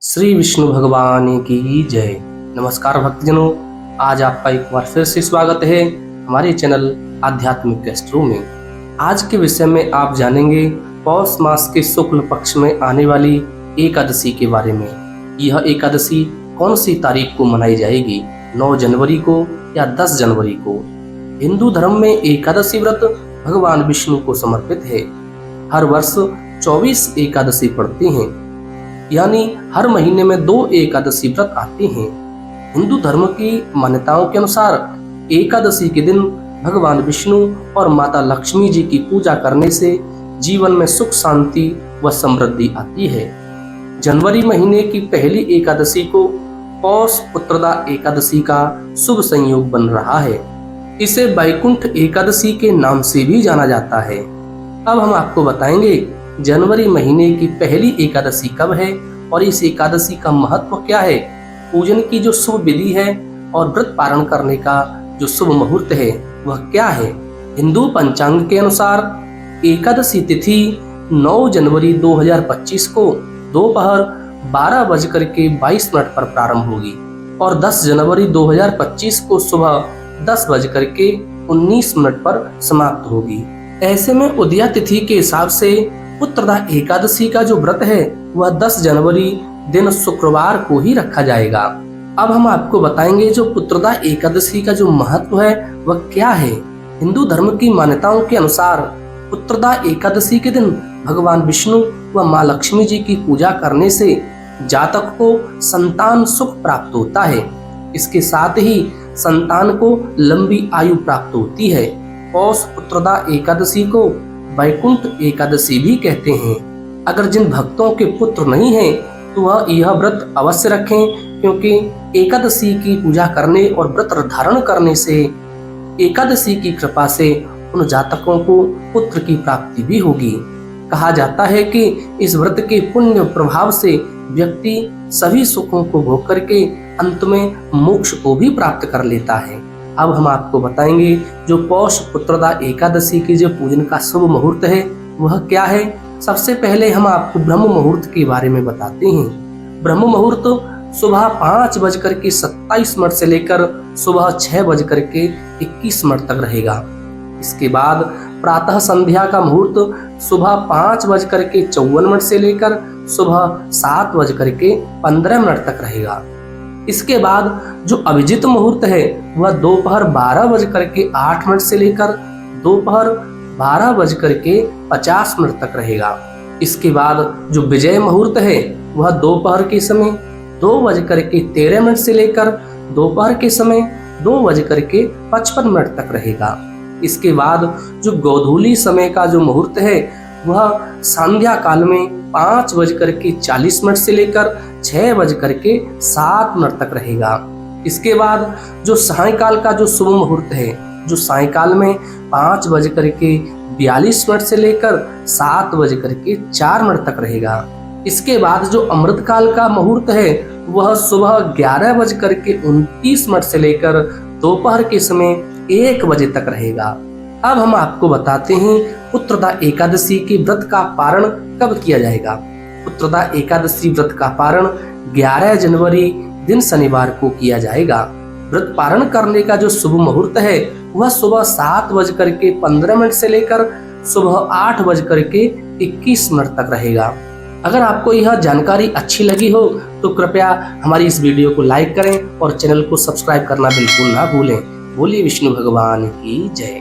श्री विष्णु भगवान की जय। नमस्कार भक्तजनों, आज आपका एक बार फिर से स्वागत है हमारे चैनल आध्यात्मिक एस्ट्रो में। आज के विषय में आप जानेंगे पौष मास के शुक्ल पक्ष में आने वाली एकादशी के बारे में। यह एकादशी कौन सी तारीख को मनाई जाएगी, 9 जनवरी को या 10 जनवरी को। हिंदू धर्म में एकादशी व्रत भगवान विष्णु को समर्पित है। हर वर्ष 24 एकादशी पड़ती हैं, यानी हर महीने में 2 एकादशी व्रत आते हैं। हिंदू धर्म की मान्यताओं के अनुसार एकादशी के दिन भगवान विष्णु और माता लक्ष्मी जी की पूजा करने से जीवन में सुख शांति व समृद्धि आती है। जनवरी महीने की पहली एकादशी को पौष पुत्रदा एकादशी का शुभ संयोग बन रहा है। इसे वैकुंठ एकादशी के नाम से भी जाना जाता है। अब हम आपको बताएंगे जनवरी महीने की पहली एकादशी कब है और इस एकादशी का महत्व क्या है, पूजन की जो शुभ विधि है और व्रत पारण करने का जो शुभ मुहूर्त है वह क्या है। हिंदू पंचांग के अनुसार एकादशी तिथि 9 जनवरी 2025 को दोपहर 12:22 पर प्रारंभ होगी और 10 जनवरी 2025 को सुबह 10:19 पर समाप्त होगी। ऐसे में उदया तिथि के हिसाब से पुत्रदा एकादशी का जो व्रत है वह 10 जनवरी दिन शुक्रवार को ही रखा जाएगा। अब हम आपको बताएंगे जो पुत्रदा एकादशी का जो महत्व है वह क्या है। हिंदू धर्म की मान्यताओं के अनुसार पुत्रदा एकादशी के दिन भगवान विष्णु व माँ लक्ष्मी जी की पूजा करने से जातक को संतान सुख प्राप्त होता है। इसके साथ ही संतान को लंबी आयु प्राप्त होती है। पौष पुत्रदा एकादशी को वैकुंठ एकादशी भी कहते हैं। अगर जिन भक्तों के पुत्र नहीं हैं तो वह यह व्रत अवश्य रखें, क्योंकि एकादशी की पूजा करने और व्रत धारण करने से एकादशी की कृपा से उन जातकों को पुत्र की प्राप्ति भी होगी। कहा जाता है कि इस व्रत के पुण्य प्रभाव से व्यक्ति सभी सुखों को भोग करके अंत में मोक्ष को भी प्राप्त कर लेता है। अब हम आपको बताएंगे जो पौष पुत्रदा एकादशी की जो पूजन का शुभ मुहूर्त है वह क्या है। सबसे पहले हम आपको ब्रह्म मुहूर्त के बारे में बताते हैं। ब्रह्म मुहूर्त सुबह 5:27 से लेकर सुबह 6:21 तक रहेगा। इसके बाद प्रातः संध्या का मुहूर्त सुबह 5:54 से लेकर सुबह 7:15 तक रहेगा। इसके बाद जो अभिजित मुहूर्त है वह दोपहर 12:08 से लेकर दोपहर 12:50 तक रहेगा। इसके बाद जो विजय मुहूर्त है वह दोपहर के समय 2:13 से लेकर दोपहर के समय 2:55 तक रहेगा। इसके बाद जो गोधूली समय का जो मुहूर्त है वह संध्या काल में 5:40 से लेकर 6:07 तक रहेगा। इसके बाद जो सायंकाल का जो शुभ मुहूर्त है, जो सायंकाल में 5:42 से लेकर 7:04 तक रहेगा। इसके बाद जो अमृत काल का मुहूर्त है वह सुबह 11:29 से लेकर दोपहर के समय 1 बजे तक रहेगा। अब हम आपको बताते हैं पुत्रदा एकादशी के व्रत का पारण कब किया जाएगा। पुत्रदा एकादशी व्रत का पारण 11 जनवरी दिन शनिवार को किया जाएगा। व्रत पारण करने का जो शुभ मुहूर्त है वह सुबह 7:15 से लेकर सुबह 8:21 तक रहेगा। अगर आपको यह जानकारी अच्छी लगी हो तो कृपया हमारी इस वीडियो को लाइक करें और चैनल को सब्सक्राइब करना बिल्कुल ना भूलें। बोलिए विष्णु भगवान की जय।